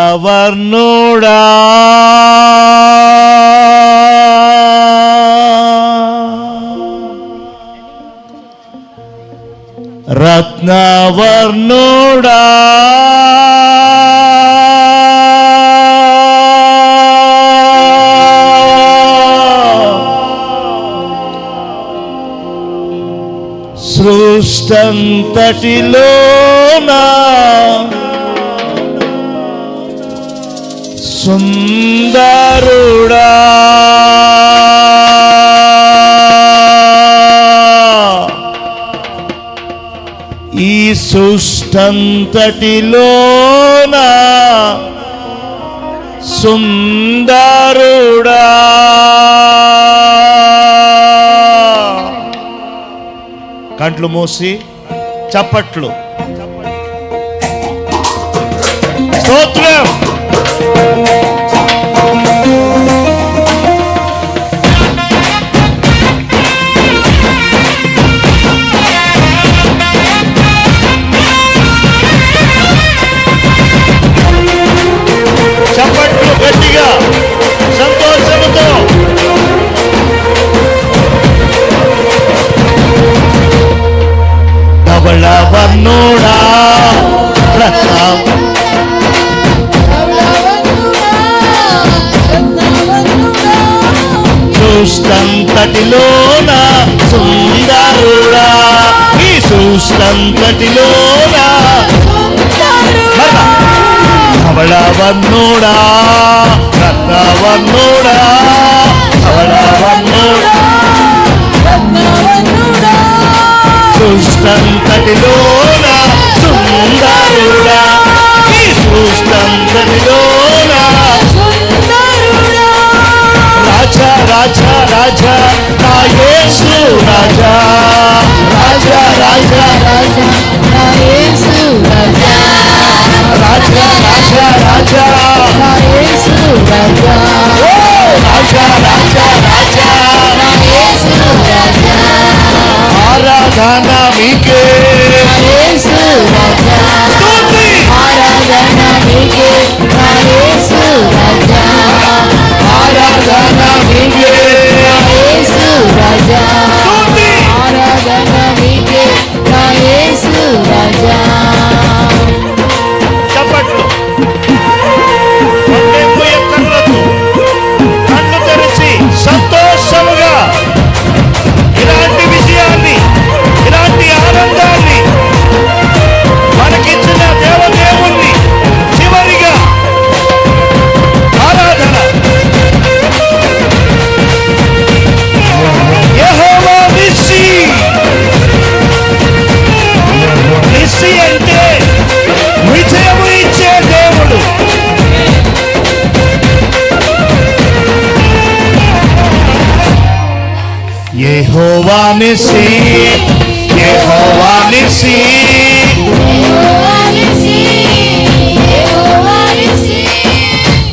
ధవళవర్ణుడా రత్నవర్ణుడా సృష్టంతటిలోనా సుందరుడా ఈ సృష్టంతటిలోనా సుందరుడా కంట్లు మూసి చప్పట్లు స్తోత్రం. చప్పట్లు గట్టిగా సంతోషంతో. ధవళవర్ణుడా సృష్టంతటిలోన సుందరుడా ఈ సృష్టంతటిలోన ధవళవర్ణుడా రత్నవర్ణుడా ధవళవర్ణుడా సృష్టంతటిలోన సుందరుడా ఈ సృష్టంతటిలోన రాజా రాజా రాజా నా యేసు రాజా రాజా రాజా రాజా నా యేసు రాజా రాజా రాజా రాజా నా యేసు రాజా రాజా రాజా రాజా నా యేసు రాజా ఆరాధన మీకే నా యేసు రాజా ఆరాధన మీకే నా యేసు రాజా ఆరాధన మీకే నా యేసు రాజా ఆరాధన మీకే నా యేసు రాజా. చప్పట్లు. కళ్ళు తెరిచి సంతోషముగా ఇలాంటి విజయాన్ని ఇలాంటి ఆనందాన్ని మనకిచ్చిన దేవదేవుణ్ణి చివరిగా ఆరాధన. యెహోవా నిస్సి. నిస్సి అంటే విజయము ఇచ్చే దేవుడు. యెహోవా నిస్సి యెహోవా నిస్సి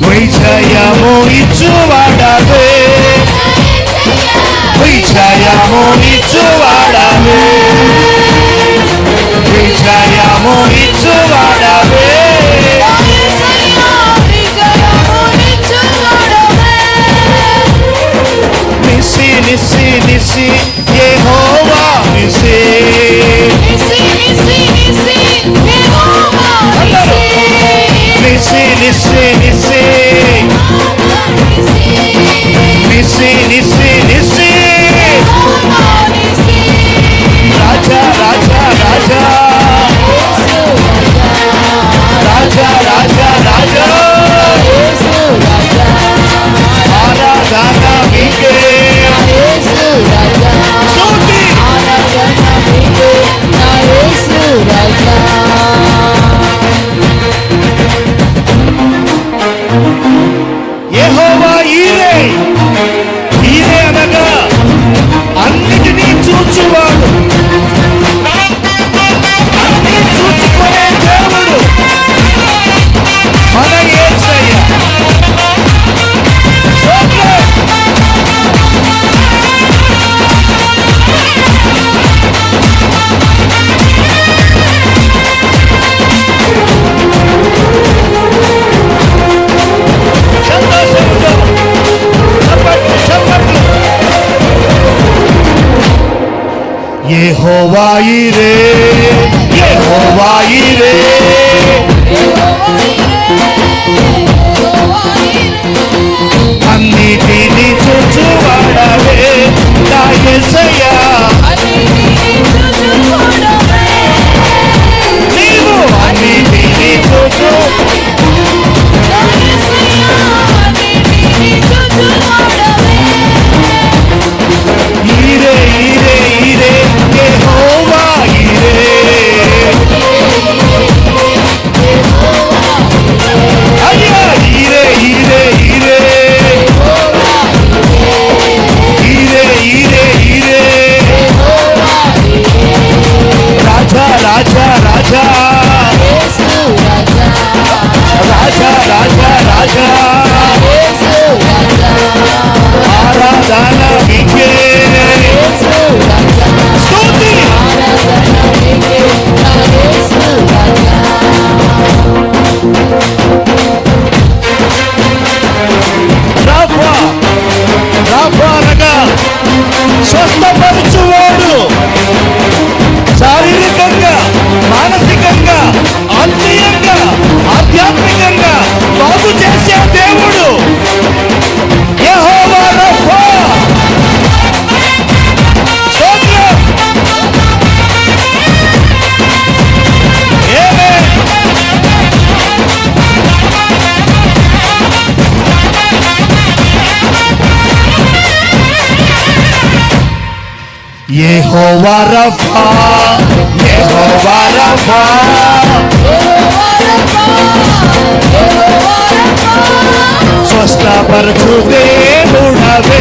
విజయము ఇచ్చువాడవే విజయము ఇచ్చువాడవే విజయము ఇచ్చువాడవే నిస్సి నిస్సి నిస్సి యెహోవా నిస్సి నిస్సి నిస్సి నిస్సి యెహోవా నిస్సి నిస్సి నిస్సి నిస్సి నిస్సి నిస్సి నిస్సి రాజా రాజా రాజా రాజా రాజా రాజా ఆరాధన మీకే స్తుతి ఆరాధన మీకే నా యేసు రాజా. యెహోవా ఈరే ఈరే యెహోవా ఈరే యెహోవా ఈరే అన్నిటిని చూచువాడవే నా యేసయ్యా నీవు అన్నిటిని చూచు ఈరే ఈరే ఈరే యెహోవా ఈరే అయ్యా ఈరే ఈరే ఈరే ఈరే ఈరే ఈరే రాజా రాజా రాజా రాజా రాజా రాజా ఆరాధన నీకే స్తుతి రాఫా రాఫా అనగా స్వస్థపరచువాడు శారీరకంగా మానసికంగా ఆత్మీయంగా ఆధ్యాత్మికంగా బాగు చేసే దేవుడు యెహోవా రాఫా స్తోత్రం ఆమేన్ యెహోవా రాఫా యెహోవా రాఫా స్వస్థపరచు దేవుడవే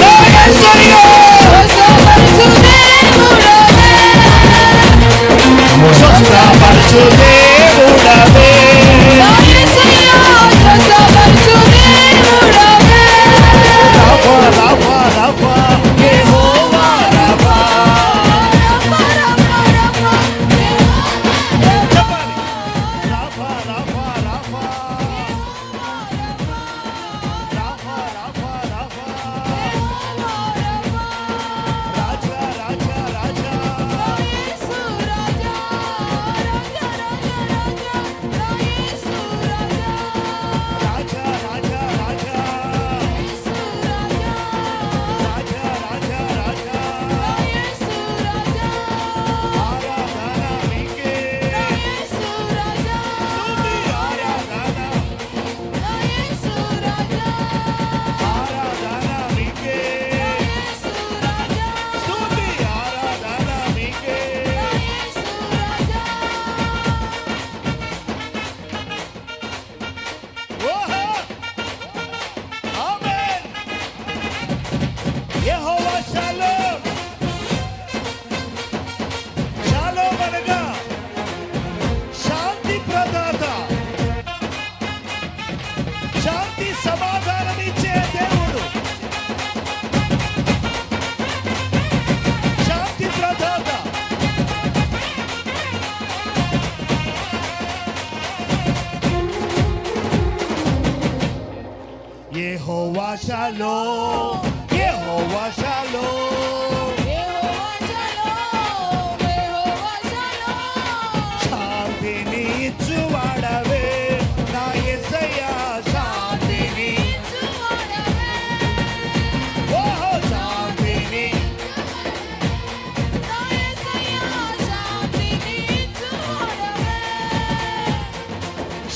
నా యేసయ్యా స్వస్థపరచు దేవుడవే రాఫా రాఫా రాఫా యెహోవా రాఫా చెప్పాలి రాఫా రాఫా రాఫా రాఫా రాఫా రాఫా రాజా రాజా రాజా రాజా రాజా రాజా రాజా రాజా రాజా ఆరాధన నీకే స్తుతి ఆరాధన ఆరాధన నీకే స్తుతి ఆరాధన నీకే ఓహో ఆమేన్ యెహోవా షాలోమ్ షాలోమ్ అనగా శాంతి ప్రదాత శాంతి సమాధానం ఇచ్చే దేవుడు శాంతి ప్రదాత యెహోవా షాలోమ్ యెహోవా షాలోమ్ శాంతిని ఇచ్చువాడవే నా యేసయ్యా శాంతిని ఓహో శాంతిని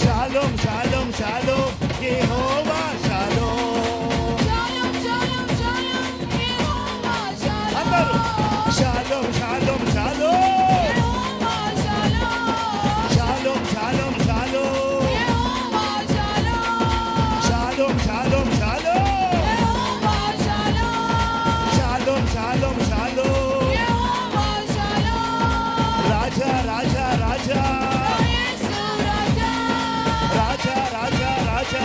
షాలోమ్ షాలోమ్ షాలోమ్ యెహోవా షాలోమ్ అందరూ షాలోమ్ షాలోమ్ షాలోమ్ షాలోమ్ షాలోమ్ షాలోమ్ షాలోమ్ షాలోమ్ షాలోమ్ షాలోమ్ షాలోమ్ రాజా రాజా రాజా రాజా రాజా రాజా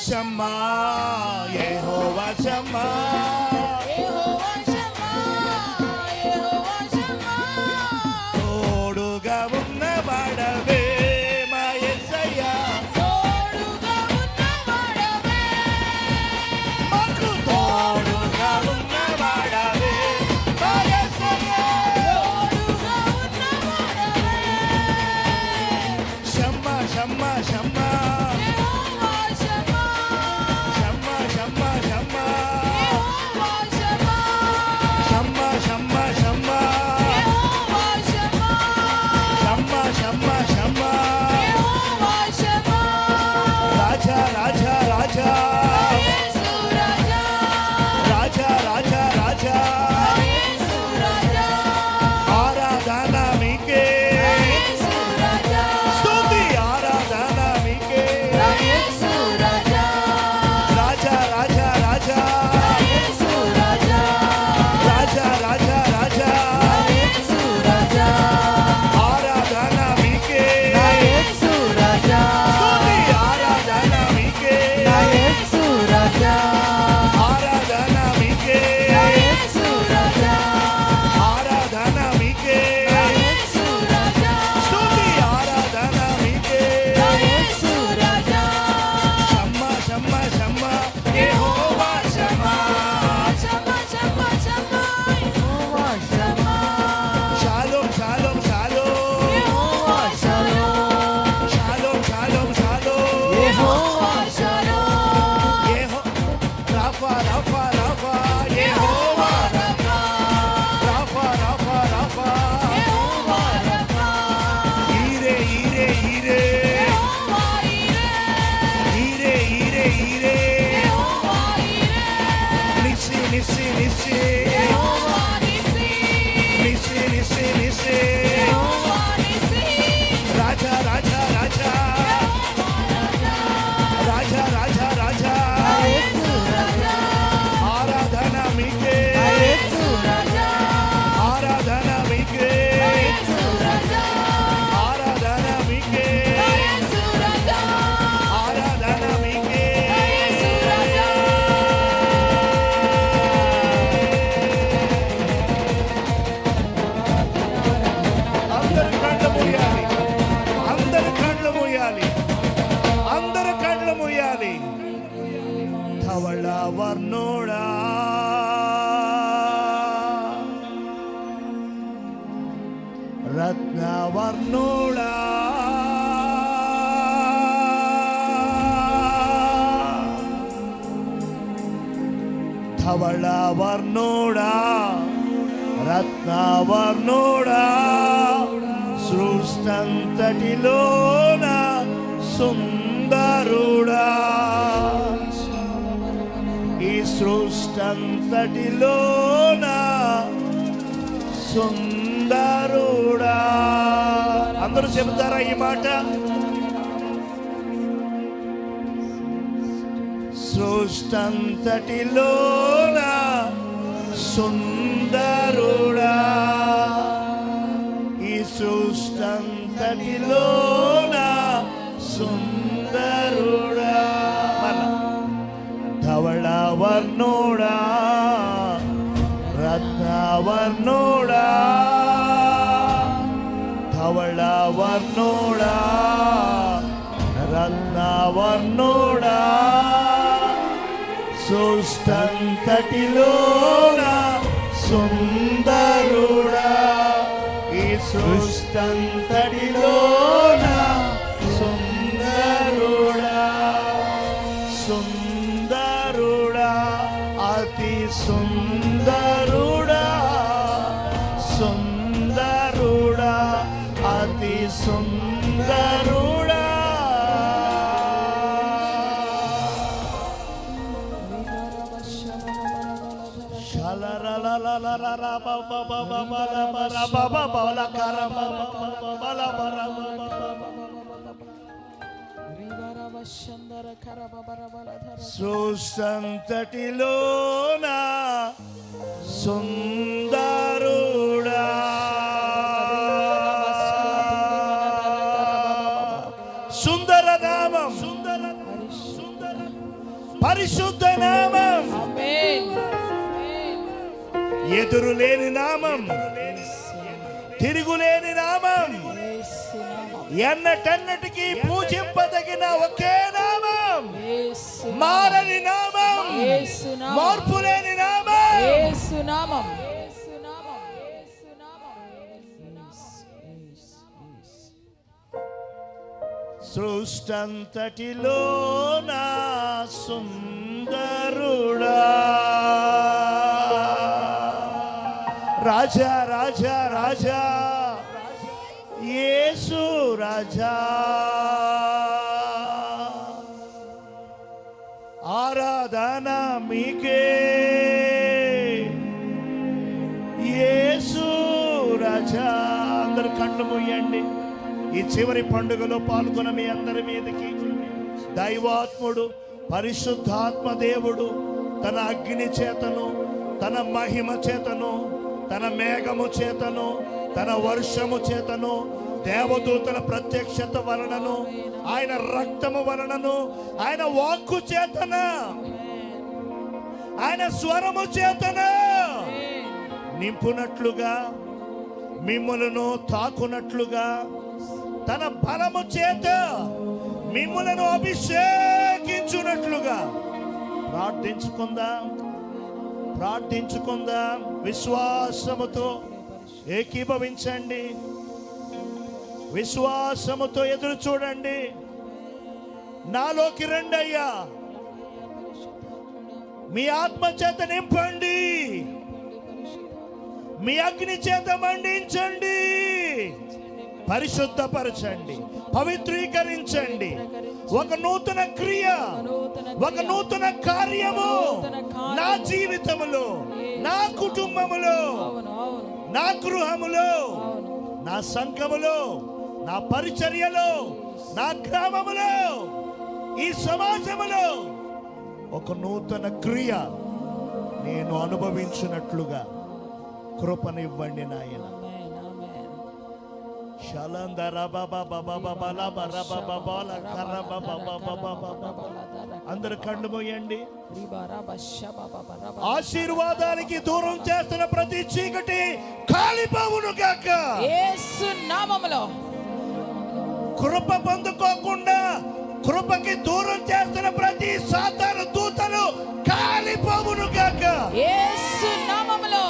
షమ్మా యెహోవా షమ్మా తోడుగా ఉన్నవాడవే మా యేసయ్యా మాకు తోడుగా ఉన్నవాడవే మా యేసయ్యా షమ్మా షమ్మా షమ్మా వర్ణోడా రత్నవర్ణోడా ధవళవర్ణోడా రత్నవర్ణోడా సృష్టంతటిలోన సుందరుడా ఈ సృష్టంతటిలోన సుందరుడా. అందరూ చెబుతారా ఈ మాట? సృష్టంతటిలోన సుందరుడా, ఈ సృష్టంతటిలోన సుందరుడా. ధవళవర్ణోడా రత్నవర్ణోడా, ధవళవర్ణోడా రత్నవర్ణోడా, సృష్టంతటిలోన సుందరుడా, ఈ సృష్టంతటిలోన సుందరుడా. సుందరుడా అతి సుందరుడా, సుందరుడా అతి సుందరుడా. సృష్టంతటిలోన సుందరుడా, సుందరనామం, పరిశుద్ధ నామం, ఆమేన్. ఎదురు లేని నామం, తిరుగులేని నామం, యేసు నామం, ఎన్నటన్నటికీ పూజింపదగిన ఒకే నామం, యేసు మారని నామం, యేసు నామం, మార్పు లేని నామం. యేసు నామం, యేసు నామం, యేసు నామం. సృష్టంతటిలో నా సుందరుడా, రాజా రాజా రాజా యేసు రాజా, ఆరాధన మీకే యేసు రాజా. అందరు కళ్ళు మూయండి. ఈ చివరి పండుగలో పాల్గొన మీ అందరి మీదకి దైవాత్ముడు పరిశుద్ధాత్మ దేవుడు తన అగ్ని చేతను, తన మహిమ చేతను, తన మేఘము చేతను, తన వర్షము చేతను, దేవదూతల ప్రత్యక్షత వలనను, ఆయన రక్తము వలనను, ఆయన వాక్కు చేతన, ఆయన స్వరము చేతన నింపునట్లుగా, మిమ్ములను తాకునట్లుగా, తన బలము చేత మిమ్ములను అభిషేకించునట్లుగా ప్రార్థించుకుందాం. విశ్వాసముతో ఏకీభవించండి, విశ్వాసముతో ఎదురు చూడండి. నాలోకి రండి అయ్యా, మీ ఆత్మ చేత నింపండి, మీ అగ్ని చేత మండించండి, పరిశుద్ధపరచండి, పవిత్రీకరించండి. ఒక నూతన క్రియ, ఒక నూతన కార్యము నా జీవితములో, నా కుటుంబములో, నా గృహములో, నా సంఘములో, నా పరిచర్యలో, నా గ్రామములో, ఈ సమాజములో ఒక నూతన క్రియ నేను అనుభవించినట్లుగా కృపనివ్వండి నాయన. అందరు కళ్ళు మూయండి. ఆశీర్వాదానికి దూరం చేస్తున్న ప్రతి చీకటి కాలిపోవును గాక యేసు నామములో. కృప పొందుకోకుండా కృపకి దూరం చేస్తున్న ప్రతి సాతాను దూతలు కాలిపోవును గాక యేసు నామములో.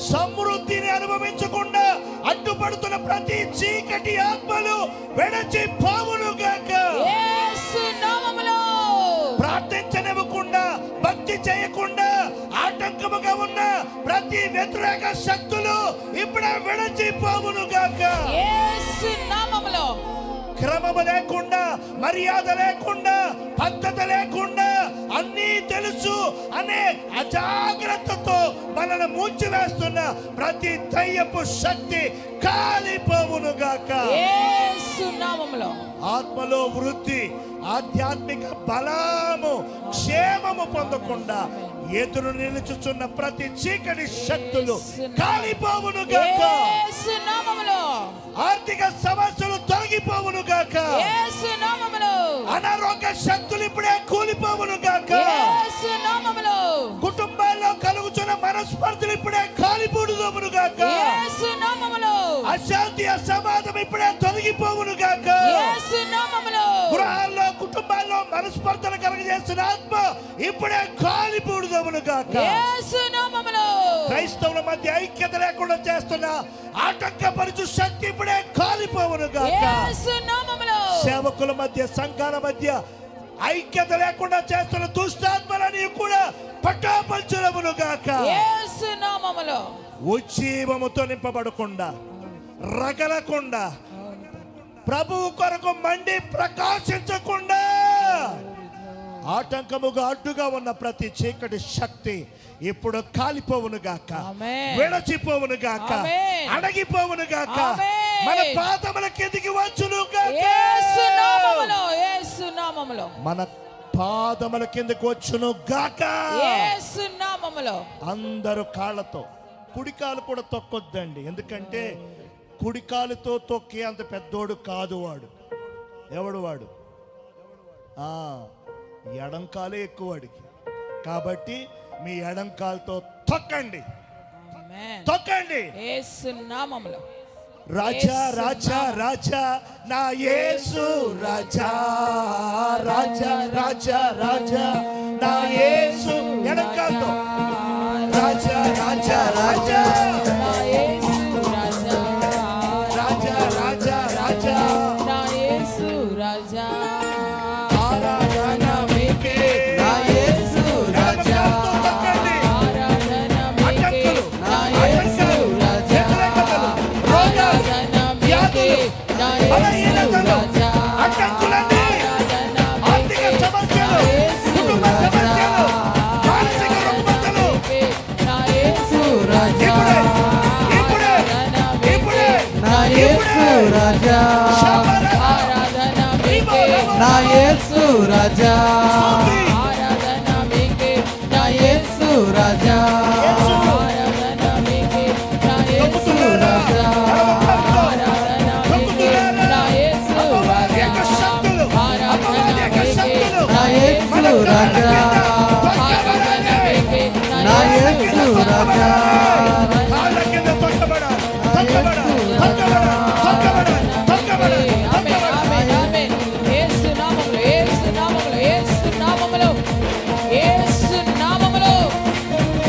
సమృద్ధిని అనుభవించకుండా అడ్డుపడుతున్న ప్రతి చీకటి ఆత్మలు విడచి పోవును గాక యేసు నామములో. ప్రార్థించనివ్వకుండా, భక్తి చేయకుండా ఆటంకముగా ఉన్న ప్రతి వ్యతిరేక శక్తులు ఇప్పుడే విడచి పోవును గాక యేసు నామములో. క్రమము లేకుండా, మర్యాద లేకుండా, పద్ధతి లేకుండా, అన్నీ తెలుసు అనే అజాగ్రత్తతో మనల్ని ముంచివేస్తున్న ప్రతి దయ్యపు శక్తి కాలిపోవును గాక యేసు నామములో. ఆత్మలో వృద్ధి, ఆధ్యాత్మిక బలము, క్షేమము పొందకుండా ఎదురు నిలుచుచున్న ప్రతి చీకటి శక్తులు కాలిపోవును గాక యేసు నామములో. ఆర్థిక సమస్యలు తొలగిపోవును గాక యేసు నామములో. అనారోగ్య శక్తులు ఇప్పుడే కూలిపోవును గాక యేసు నామములో. కుటుంబాల్లో కలుగుతున్న మనస్పర్ధలు ఇప్పుడే కాలిపోవును గాక యేసు నామములో. అశాంతి, అసమాధానం ఇప్పుడే తొలగిపోవును గాక యేసు నామములో. గృహాల్లో, కుటుంబాల్లో మనస్పర్ధలు కలగజేస్తున్న ఆత్మ ఇప్పుడే కాలిపోవును గాక యేసు నామములో. క్రైస్తవుల మధ్య ఐక్యత లేకుండా చేస్తున్న ఆటంకపరచు శక్తి ఇప్పుడే కాలిపోవును గాక యేసు నామములో. సేవకుల మధ్య, సంఘాల మధ్య ఐక్యత లేకుండా చేస్తున్న దుష్టాత్మలని కూడా పటాపంచలమును గాక యేసు నామములో. ఉజ్జీవముతో నింపబడకుండా, రగలకుండా, ప్రభువు కొరకు మండి ప్రకాశించకుండా ఆటంకముగా అడ్డుగా ఉన్న ప్రతి చీకటి శక్తి ఇప్పుడు కాలిపోవును గాక, విడచిపోవును గాక, అణగిపోవును గాక, మన పాదముల కిందికి వచ్చును గాక యేసు నామములో. యేసు నామములో. మన పాదముల కిందకి వచ్చును గాక యేసు నామములో. అందరూ కాళ్ళతో, కుడికాలు కూడా తొక్కొద్దండి. ఎందుకంటే కుడికాలుతో తొక్కే అంత పెద్దోడు కాదు వాడు. ఎవడు వాడు? ఎడంకాలే ఎక్కువ వాడికి. కాబట్టి మీ ఎడంకాలతో తొక్కండి, ఆమేన్. తొక్కండి. యేసు నామములో రాజా రాజా రాజా నా యేసు రాజా, రాజా రాజా రాజా నా యేసు. ఎడంకాలతో రాజా రాజా రాజా నా యేసు రాజా, రాజా రాజా రాజా నా యేసు రాజా. ఆరాధన మీకే. నా యేసు రాజా, ఎడమకాలతో తొక్కండి. ఆరాధన మీకే అడ్డంకులు, నా యేసు రాజా, వ్యతిరేకతలు, రోగాలు, ఆరాధన మీకే వ్యాధులు, నా యేసు బలహీనతలు, రాజా, అడ్డంకులన్నీ, ఆరాధన ఆర్థిక మీకే సమస్యలు, నా యేసు కుటుంబ రాజా, సమస్యలు, మానసిక రుగ్మతలు నా యేసు రాజా, ఇప్పుడే, ఇప్పుడే, ఇప్పుడే, నా యేసు రాజా, ఆరాధన మీకే నా యేసు రాజా, ఆరాధన మీకే నా యేసు రాజా, ఆరాధన మీకే నా యేసు రాజా, ఆరాధన మీకే నా యేసు రాజా, ఆరాధన మీకే నా యేసు రాజా, ఆరాధన మీకే నా యేసు రాజా, కాళ్ళ కింద తొక్కబడాలి, తొక్కబడాలి, తొక్కబడాలి, తొక్కబడాలి, తొక్కబడాలి, ఆమేన్, తొక్కబడాలి. ఆమేన్, ఆమేన్. యేసు నామములో, యేసు నామములో, యేసు నామములో, యేసు నామములో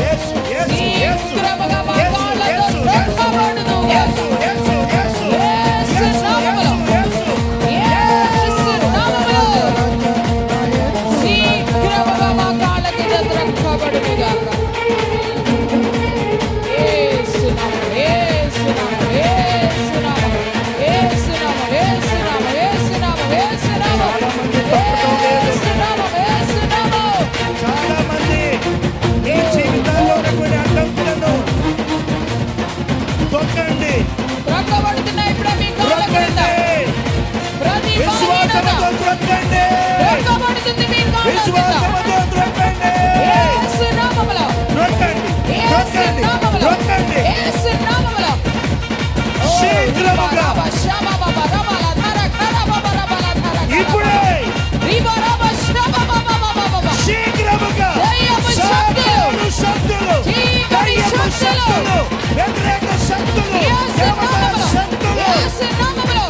యేసు, యేసు, యేసు, శీఘ్రముగా మా యేసు, కాళ్ళతో యేసు, తొక్కబడును. యేసు, యేసు, యేసు, యేసు నామములో, యేసు, యేసు నామములో శీఘ్రముగా మా కాళ్ళ కింద త్రక్కబడును గాక. యేసు నామములో, యేసు నామములో, యేసు నామములో, యేసు నామములో, యేసు నామములో, యేసు నామములో, యేసు నామములో, యేసు నామములో, యేసు నామములో. చాలా మంది మీ జీవితాల్లో ఉన్నటువంటి అడ్డంకులను తొక్కండి, త్రక్కబడుతున్నాయి ఇప్పుడే మీ కాళ్ళ కింద. తొక్కండి, ప్రతి విశ్వాసముతో బలహీనత త్రొక్కండి, త్రక్కబడుతుంది మీ కాళ్ళ కింద. విశ్వాసముతో త్రొక్కండి, యేసు నామములో, త్రొక్కండి, యేసు త్రొక్కండి, నామములో, త్రొక్కండి. యేసు నామములో. శీఘ్రముగా, రబ శబబబ రబల ధరక్ రబబ రబల ధరక్ ఇప్పుడే, రిబ రబ శబబబబబబబ. శీఘ్రముగా, దయ్యపు సాతాను శక్తులు, చీకటి దయ్యపు శక్తులు, శక్తులు, వ్యతిరేక శక్తులు, యేసు దేవతా నామములో, శక్తులు, యేసు నామములో.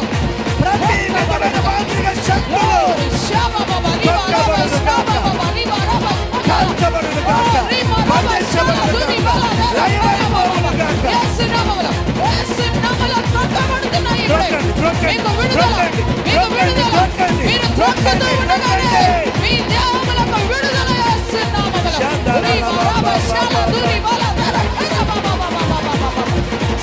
ప్రతి విధమైన మాంత్రిక శక్తులు శబబబ రిబ రబ శబబబ రిబ రబ కాల్చబడును గాక, రిబ రబ బంధించబడును దుని గాక, బల ధరక్ లయమైపోవును గాక. యేసు నామములో, యేసు నామములో త్రక్కబడుతున్నాయి ఇప్పుడే. త్రొక్కండి, త్రొక్కండి, మీకు విడుదల, త్రొక్కండి, మీకు విడుదల. త్రొక్కండి, మీరు త్రొక్కుతూ ఉండగానే త్రొక్కండి. మీ దేహములకు విడుదల యేసు నామములో. రిబ రబ శల దుని బల ధరక్ రబబబబబబబబ.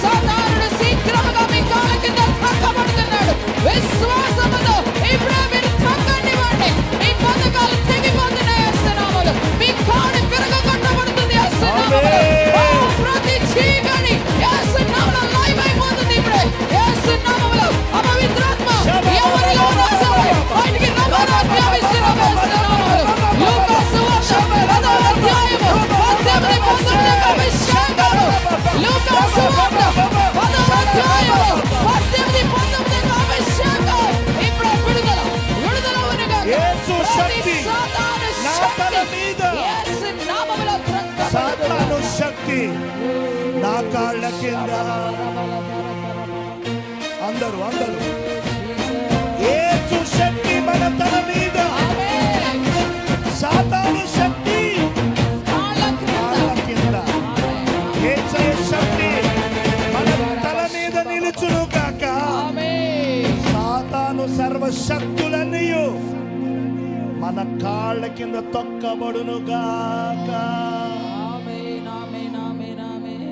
సాతానుడు శీఘ్రముగా మీ కాళ్ళ కింద త్రక్కబడుతున్నాడు. విశ్వాసముతో ఇప్పుడే మీరు త్రక్కండివ్వండి. మీ పథకాలు తెగిపోతున్నాయి యేసు నామములో. మీ కాడి విరగొట్టబడుతుంది యేసు నామములో. ఆమేన్. ఓ, ప్రతి చీకటి యేసు నామములో లయమైపోతుంది ఇప్పుడే. యేసు నామములో అపవిత్రాత్మ ఎవరిలో ఉన్నా సరే బయటికి రమ్మని ఆజ్ఞాపిస్తున్నాము యేసు నామములో. లూకా సువార్త 10వ అధ్యాయము 18-19 అభిషేకము. లూకా సువార్త 10వ అధ్యాయము 18-19 అభిషేకం. ఇప్పుడు విడుదల, విడుదల ఉన్నగాక. యేసు ప్రతి శక్తి సాతాను నా తల శక్తి మీద. యేసు నామములో త్రక్కబడుతుంది. సాతాను శక్తి నా కాళ్ళ కింద. అందరూ అందరూ యేసు శక్తి మన తల మీద, ఆమేన్. సాతాను శక్తి కాళ్ళ కాళ్ళ క్రింద. కింద. యేసయ్య శక్తి మన తల మీద నిలుచును కాక. ఆమేన్. సాతాను సర్వశక్తులన్నీ మన కాళ్ళ కింద తొక్కబడును గాక. ఆమేన్, ఆమేన్, ఆమేన్, ఆమేన్.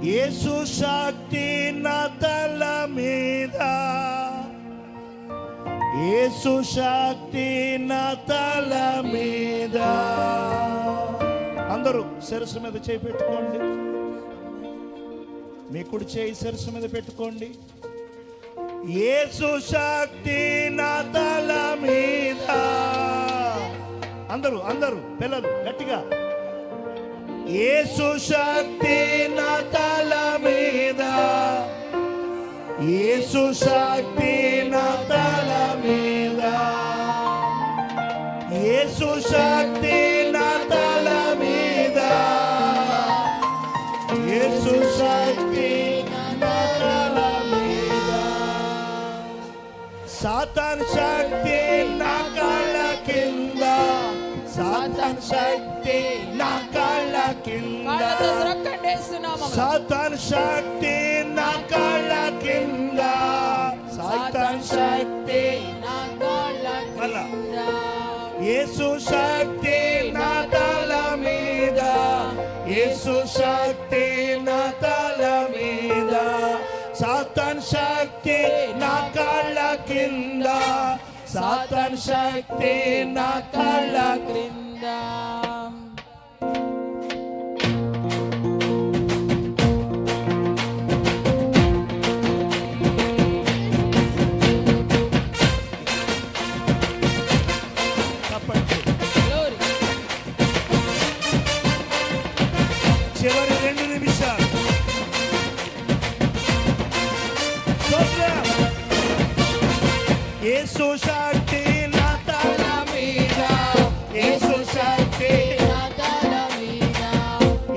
యేసు శక్తి నా తల మీద, యేసు శక్తి నా తల మీద. అందరూ శిరస్సు మీద చేయి పెట్టుకోండి. మీ కుడి చేయి శిరస్సు మీద పెట్టుకోండి. యేసు శక్తి నా తల మీద. అందరూ అందరూ పిల్లలు గట్టిగా. యేసు శక్తి నా తల మీద, యేసు శక్తి నా తల మీద, సాతాన్ శక్తి నా కాళ్ళ కింద, సాతాన్ శక్తి నా కాళ్ళ కింద, కాళ్ళతో త్రొక్కండి యేసునామములో. సాతాన్ శక్తి నా కాళ్ళ కింద, సాతాన్ శక్తి నా కాళ్ళ మళ్ళా. కింద. యేసు శక్తి నా తల మీద, యేసు శక్తి నా తల మీద, సాతాన్ శక్తి నా కాళ్ళ కింద, సాతాన్ శక్తి నా కాళ్ళ క్రింద. తప్పట్టు. Glory. చివరి 2 నిమిషాలు. స్తోత్రం. యేసు శక్తి నా తల మీద, యేసు శక్తి, నా తల మీద.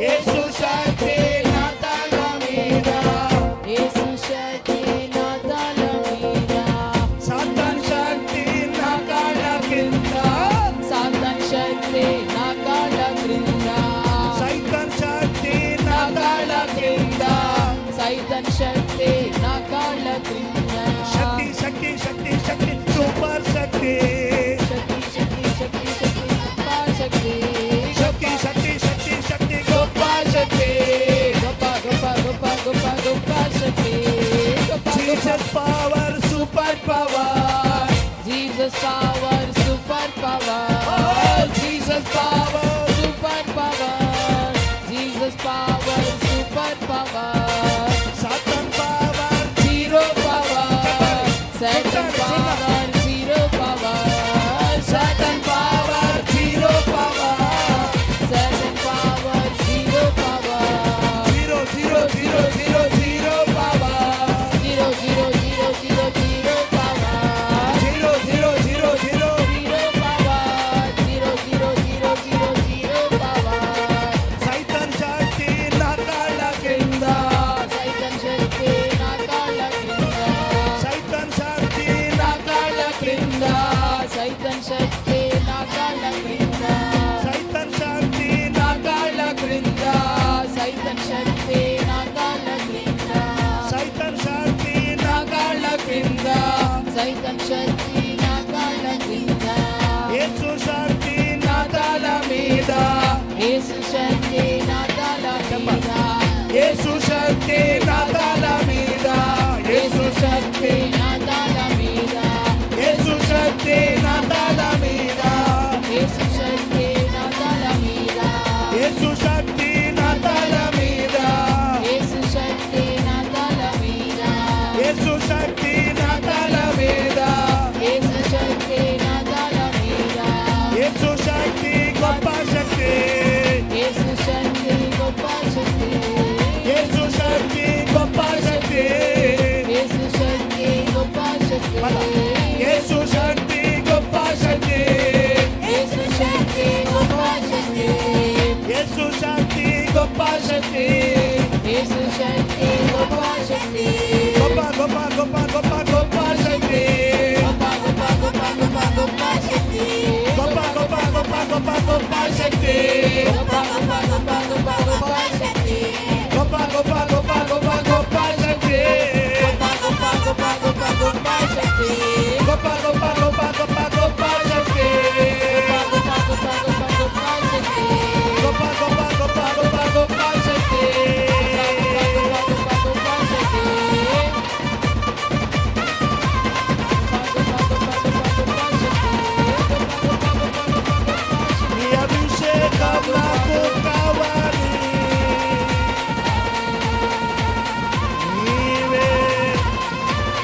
యేసు శక్తి నా తల మీద, యేసు శక్తి నా తల మీద. సాతాన్ శక్తి నా కాళ్ళ కింద, సాతాన్ శక్తి నా కాళ్ళ క్రింద. సైతాన్ శక్తి నా కాళ్ళ కింద, సైతాన్ శక్తి నా కాళ్ళ క్రింద. శక్తి శక్తి శక్తి శక్తి సూపర్ శక్తి, శక్తి శక్తి శక్తి శక్తి గొప్ప శక్తి. శక్తి శక్తి శక్తి శక్తి గొప్ప శక్తి. గొప్ప గొప్ప గొప్ప గొప్ప గొప్ప శక్తి. గొప్ప Jesus power super power, Jesus power super power. Jesus power, super power. Jesus power super power. Satan power, zero power. Satan power zero power. Satan power zero power, Satan power zero power. Zero zero zero zero zero power, zero zero zero zero zero power. Zero zero zero zero, zero power. Zero zero zero zero zero power. సైతాన్ శక్తి నా కాళ్ళ కింద, సైతాన్ శక్తి నా కాళ్ళ క్రింద. సైతాన్ శక్తి నా కాళ్ళ క్రింద, సైతాన్ శక్తి నా కాళ్ళ క్రింద. సైతాన్ శక్తి నా కాళ్ళ క్రింద, సైతాన్ శక్తి నా కాళ్ళ క్రింద. సైతాన్ శక్తి నా కాళ్ళ క్రింద, సైతాన్ శక్తి నా కాళ్ళ క్రింద. యేసు శక్తి నా తల మీద, యేసు శక్తి నా తల మీద. యేసు శక్తి నా తల మీద, యేసు శక్తి, నా తల మీద. యేసు శక్తి నా తల మీద, యేసు శక్తి నా తల మీద. యేసు శక్తి నా తల మీద, యేసు శక్తి నా తల మీద. యేసు శక్తి నా తల మీద, యేసు శక్తి నా తల మీద. యేసు శక్తి గొప్ప శక్తి, యేసు శక్తి గొప్ప శక్తి. యేసు శక్తి గొప్ప శక్తి, యేసు శక్తి గొప్ప శక్తి. యేసు శక్తి గొప్ప శక్తి, యేసు శక్తి గొప్ప శక్తి. యేసు శక్తి గొప్ప శక్తి, యేసు శక్తి గొప్ప శక్తి. గొప్ప గొప్ప గొప్ప గొప్ప గొప్ప శక్తి, గొప్ప గొప్ప గొప్ప గొప్ప గొప్ప శక్తి. గొప్ప గొప్ప గొప్ప గొప్ప గొప్ప శక్తి, గొప్ప గొప్ప గొప్ప గొప్ప గొప్ప శక్తి. గొప్ప గొప్ప గొప్ప గొప్ప గొప్ప శక్తి, గొప్ప గొప్ప గొప్ప గొప్ప గొప్ప శక్తి. గొప్ప గొప్ప గొప్ప గొప్ప గొప్ప శక్తి, గొప్ప గొప్ప గొప్ప గొప్ప గొప్ప శక్తి. గొప్ప గొప్ప గొప్ప గొప్ప గొప్ప శక్తి, నీ అభిషేకం నాకు కావాలి, నీవే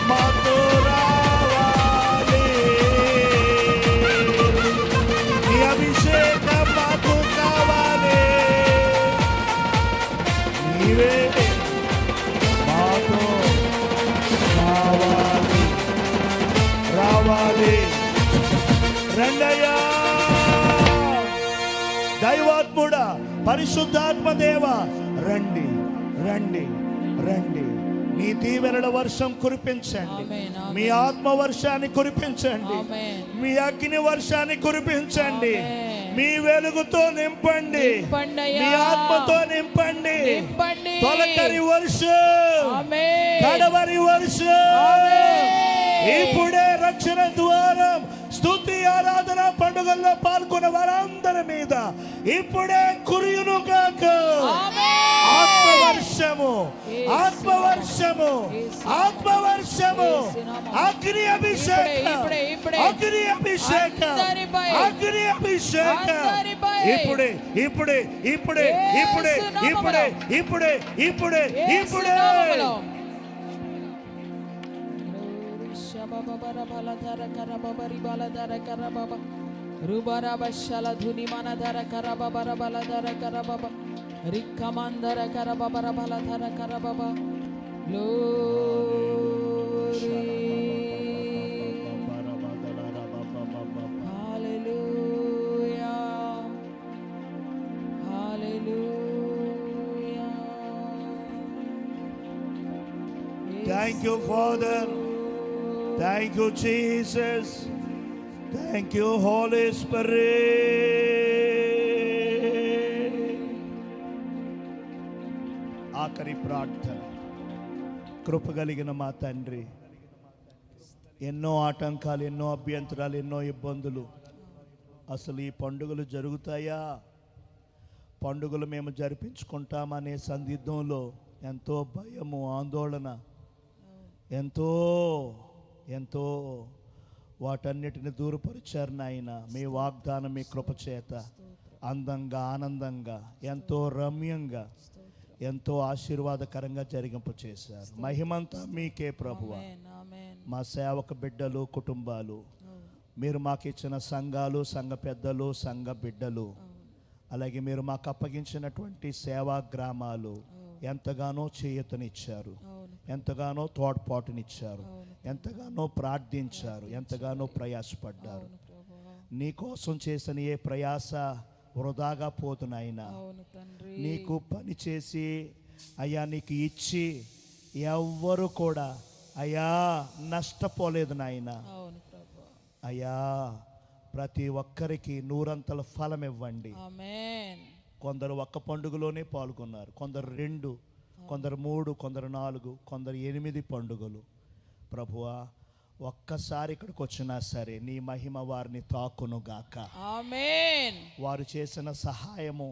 మాతో రావాలి, నీ అభిషేకం మాకు కావాలి, నీవే మాతో రావాలి, రావాలి. రండయ్యా దైవాత్ముడా, పరిశుద్ధాత్మ దేవ, రండి రండి రండి నీ దీవెనల వర్షం కురిపించండి. ఆమేన్, ఆమేన్. మీ ఆత్మ వర్షాన్ని కురిపించండి. ఆమేన్. మీ అగ్ని వర్షాన్ని కురిపించండి. ఆమేన్. మీ వెలుగుతో నింపండి. నింపండి అయ్యా. మీ ఆత్మతో నింపండి. నింపండి. తొలకరి వర్షం, ఆమేన్. కడవరి వర్షం, ఆమేన్. ఇప్పుడే రక్షణ ద్వారం స్తుతి ఆరాధన పండుగల్లో పాల్గొన్న వారందరి మీద ఇప్పుడే కురియును గాక. ఆత్మవర్షము, ఆత్మవర్షము, ఆత్మవర్షము, అగ్ని అభిషేకం, అగ్ని అభిషేకం, అగ్ని అభిషేకం. ఇప్పుడే ఇప్పుడే ఇప్పుడే ఇప్పుడే ఇప్పుడే ఇప్పుడే ఇప్పుడే ఇప్పుడే Thank you, Father. Thank you, Jesus. Thank you, Holy Spirit. ఆఖరి ప్రార్థన. కృపగలిగిన మా తండ్రి, ఎన్నో ఆటంకాలు, ఎన్నో అభ్యంతరాలు, ఎన్నో ఇబ్బందులు. అసలు ఈ పండుగలు జరుగుతాయా, పండుగలు మేము జరిపించుకుంటామనే సందిగ్ధంలో ఎంతో భయము, ఆందోళన, ఎంతో ఎంతో వాటన్నిటిని దూరపరిచారు నాయన. మీ వాగ్దానం, మీ కృప చేత అందంగా, ఆనందంగా, ఎంతో రమ్యంగా, ఎంతో ఆశీర్వాదకరంగా జరిగింపచేశారు. మహిమంతా మీకే ప్రభువా. మా సేవక బిడ్డలు, కుటుంబాలు, మీరు మాకు ఇచ్చిన సంఘాలు, సంఘ పెద్దలు, సంఘ బిడ్డలు, అలాగే మీరు మాకు అప్పగించినటువంటి సేవా గ్రామాలు ఎంతగానో చేయూతనిచ్చారు, ఎంతగానో తోడ్పాటునిచ్చారు, ఎంతగానో ప్రార్థించారు, ఎంతగానో ప్రయాసపడ్డారు. నీ కోసం చేసిన ఏ ప్రయాస వృధాగా పోదు నాయన. నీకు పని చేసి అయ్యా నీకు ఇచ్చి ఎవ్వరు కూడా అయ్యా నష్టపోలేదు నాయన. అయ్యా ప్రతి ఒక్కరికి నూరంతల ఫలం ఇవ్వండి. కొందరు ఒక్క పండుగలోనే పాల్గొన్నారు, కొందరు 2, కొందరు 3, కొందరు 4, కొందరు 8 పండుగలు. ప్రభువా, ఒక్కసారి ఇక్కడికి వచ్చినా సరే నీ మహిమ వారిని తాకును గాక. ఆమేన్. వారు చేసిన సహాయము,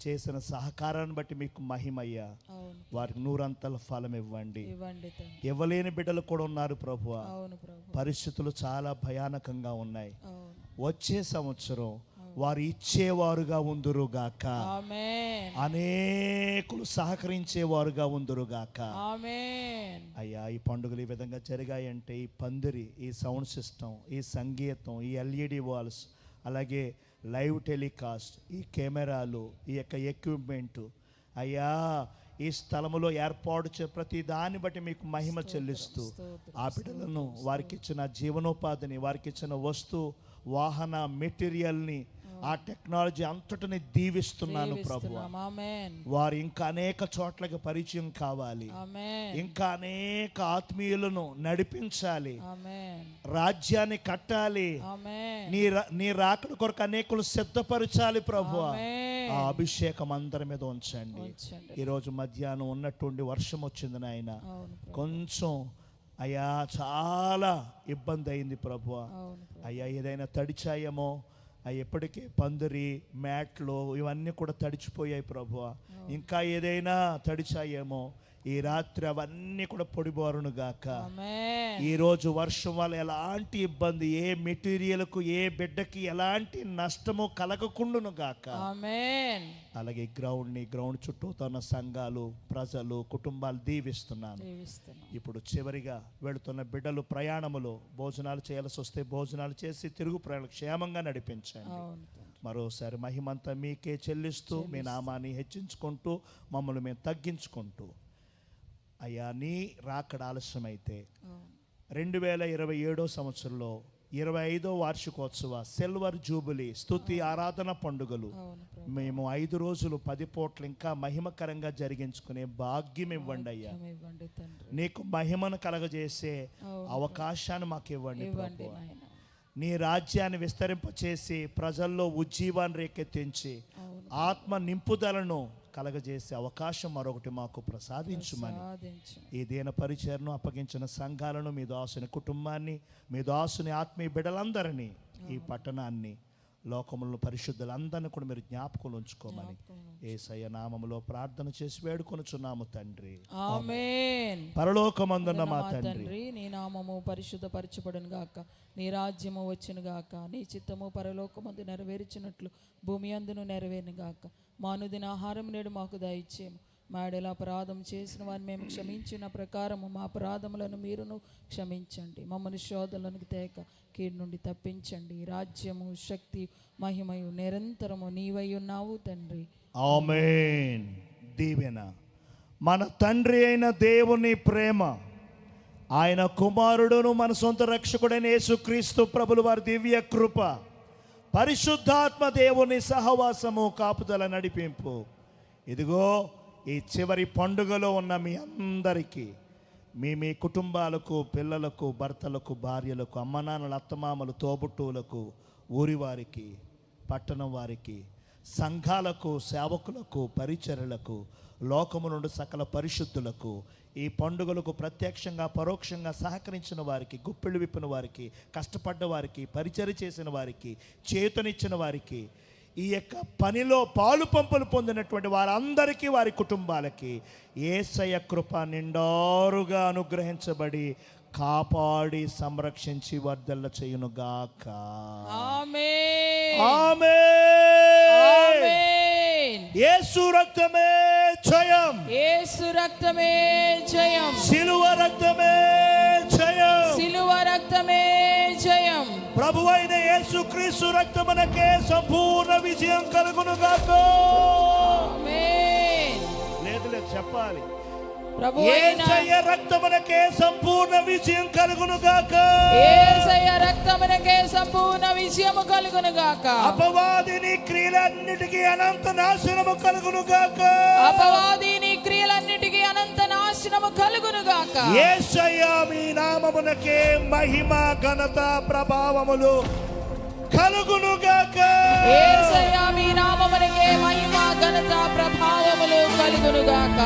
చేసిన సహకారాన్ని బట్టి మీకు మహిమయ్యా. వారికి నూరంతల ఫలం ఇవ్వండి. ఇవ్వలేని బిడ్డలు కూడా ఉన్నారు ప్రభువా. పరిస్థితులు చాలా భయానకంగా ఉన్నాయి. వచ్చే సంవత్సరం వారు ఇచ్చేవారుగా ఉందురుగాక. అనేకులు సహకరించేవారుగా ఉందురుగాక. అయ్యా, ఈ పండుగలు ఈ విధంగా జరిగాయంటే ఈ పందిరి, ఈ సౌండ్ సిస్టమ్, ఈ సంగీతం, ఈ LED వాల్స్, అలాగే లైవ్ టెలికాస్ట్, ఈ కెమెరాలు, ఈ యొక్క ఎక్విప్మెంటు, అయ్యా ఈ స్థలములో ఏర్పాటు ప్రతి దాన్ని బట్టి మీకు మహిమ చెల్లిస్తూ ఆ బిడ్డలను, వారికి ఇచ్చిన జీవనోపాధిని, వారికి ఇచ్చిన వస్తు వాహన మెటీరియల్ని, ఆ టెక్నాలజీ అంతటిని దీవిస్తున్నాను ప్రభువా. వారు ఇంకా అనేక చోట్లకి పరిచయం కావాలి, ఇంకా అనేక ఆత్మీయులను నడిపించాలి, రాజ్యాన్ని కట్టాలి, నీ రాకడ కొరకు అనేకులు సిద్ధపరచాలి ప్రభువా. ఆ అభిషేకం అందరి మీద ఉంచండి. ఈరోజు మధ్యాహ్నం ఉన్నట్టుండి వర్షం వచ్చింది నాయన. కొంచెం అయ్యా చాలా ఇబ్బంది అయింది ప్రభువా. అయ్యా ఏదైనా తడిచాయేమో, ఎప్పటికీ పందిరి, మ్యాట్లు ఇవన్నీ కూడా తడిచిపోయాయి ప్రభువా. ఇంకా ఏదైనా తడిచాయేమో, ఈ రాత్రి అవన్నీ కూడా పొడిబారును గాక. ఈరోజు వర్షం వల్ల ఎలాంటి ఇబ్బంది, ఏ మెటీరియల్కు, ఏ బిడ్డకి ఎలాంటి నష్టము కలగకుండును గాక. అలాగే గ్రౌండ్ చుట్టూ ఉన్న సంఘాలు, ప్రజలు, కుటుంబాలు దీవిస్తున్నాను. ఇప్పుడు చివరిగా వెళుతున్న బిడ్డలు ప్రయాణములో భోజనాలు చేయాల్సి వస్తే భోజనాలు చేసి తిరుగు ప్రయాణం క్షేమంగా నడిపించండి. మరోసారి మహిమంతా మీకే చెల్లిస్తూ మీ నామాన్ని హెచ్చించుకుంటూ మమ్మల్ని మేము తగ్గించుకుంటూ, అయ్యా నీ రాకడ ఆలస్యమైతే 2027 సంవత్సరంలో 25వ వార్షికోత్సవ సిల్వర్ జూబిలీ స్తుతి ఆరాధన పండుగలు మేము 5 రోజులు 10 పూటలు ఇంకా మహిమకరంగా జరిగించుకునే భాగ్యం ఇవ్వండి అయ్యా. నీకు మహిమను కలగజేసే అవును. అవకాశాన్ని మాకు ఇవ్వండి ఇవ్వండి ప్రభువా. నాయన. నీ రాజ్యాన్ని విస్తరింపచేసి ప్రజల్లో ఉజ్జీవాన్ని రేకెత్తించి అవును. ఆత్మ నింపుదలను కలగజేసే అవకాశం మరొకటి మాకు ప్రసాదించుమని సాధించు. ఈ దీన పరిచయను అప్పగించిన సంఘాలను, మీ దాసుని కుటుంబాన్ని, మీ దాసుని ఆత్మీయ బిడ్డలందరినీ, ఈ పట్టణాన్ని, లోకములను, పరిశుద్ధులందరినీ కూడా మీరు జ్ఞాపకం ఉంచుకోమని యేసయ్య నామములో ప్రార్థన చేసి వేడుకొనుచున్నాము తండ్రి. ఆమేన్. పరలోకమందున్న మా తండ్రి, తండ్రి, నీ నామము పరిశుద్ధపరచబడును గాక, నీ రాజ్యము వచ్చును గాక, నీ చిత్తము పరలోకమందు నెరవేర్చినట్లు భూమి అందును నెరవేరును గాక. మా అనుదిన ఆహారం నేడు మాకు దయచేయము. మాడేలా అపరాధం చేసిన వారిని మేము క్షమించిన ప్రకారము మా అపరాధములను మీరును క్షమించండి. మమ్మల్ని శోధనలకు తేక కీడు నుండి తప్పించండి. రాజ్యము, శక్తి, మహిమయు నిరంతరము నీవై ఉన్నావు తండ్రి. ఆమేన్. దీవెన మన తండ్రి అయిన దేవుని ప్రేమ, ఆయన కుమారుడును మన సొంత రక్షకుడైన యేసుక్రీస్తు ప్రభుల వారి దివ్య కృప, పరిశుద్ధాత్మ దేవుని సహవాసము, కాపుదల, నడిపింపు ఇదిగో ఈ చివరి పండుగలో ఉన్న మీ అందరికీ, మీ కుటుంబాలకు, పిల్లలకు, భర్తలకు, భార్యలకు, అమ్మనాన్నల, అత్తమామలు, తోబుట్టువులకు, ఊరి వారికి, పట్టణం వారికి, సంఘాలకు, సేవకులకు, పరిచర్యలకు, లోకము నుండి సకల పరిశుద్ధులకు, ఈ పండుగలకు ప్రత్యక్షంగా పరోక్షంగా సహకరించిన వారికి, గుప్పిళ్ళు విప్పిన వారికి, కష్టపడ్డ వారికి, పరిచర్య చేసిన వారికి, చేతునిచ్చిన వారికి, ఈ యొక్క పనిలో పాలు పంపులు పొందినటువంటి వారందరికీ, వారి కుటుంబాలకి యేసయ్య కృప నిండారుగా అనుగ్రహించబడి కాపాడి సంరక్షించి వర్ధల్ల చేయునుగాక. ఆమేన్. ఆమేన్. ఆమేన్. యేసు రక్తమే జయం, యేసు రక్తమే జయం, సిలువ రక్తమే జయం, సిలువ రక్తమే జయం. ప్రభువైన యేసుక్రీస్తు రక్తమునకే సంపూర్ణ విజయం కలుగునుగాక. ఆమేన్. లేదు చెప్పాలి, ప్రభువైన యేసయ్య రక్తమునకే సంపూర్ణ విజయం కలుగునుగాక. యేసయ్య రక్తమునకే సంపూర్ణ విజయము కలుగును గాక. అపవాదిని క్రియలన్నిటికీ అనంత నాశనము కలుగునుగాక. అపవాదిని క్రియలన్నిటికీ అనంత నాశనము కలుగును గాక. యేసయ్య మీ నామమునకే మహిమ, ఘనత, ప్రభావములు కలుగునుగాక. యేసయ్య మీ నామమునకే మహిమ, ఘనత, ప్రభావములు కలుగును గాక.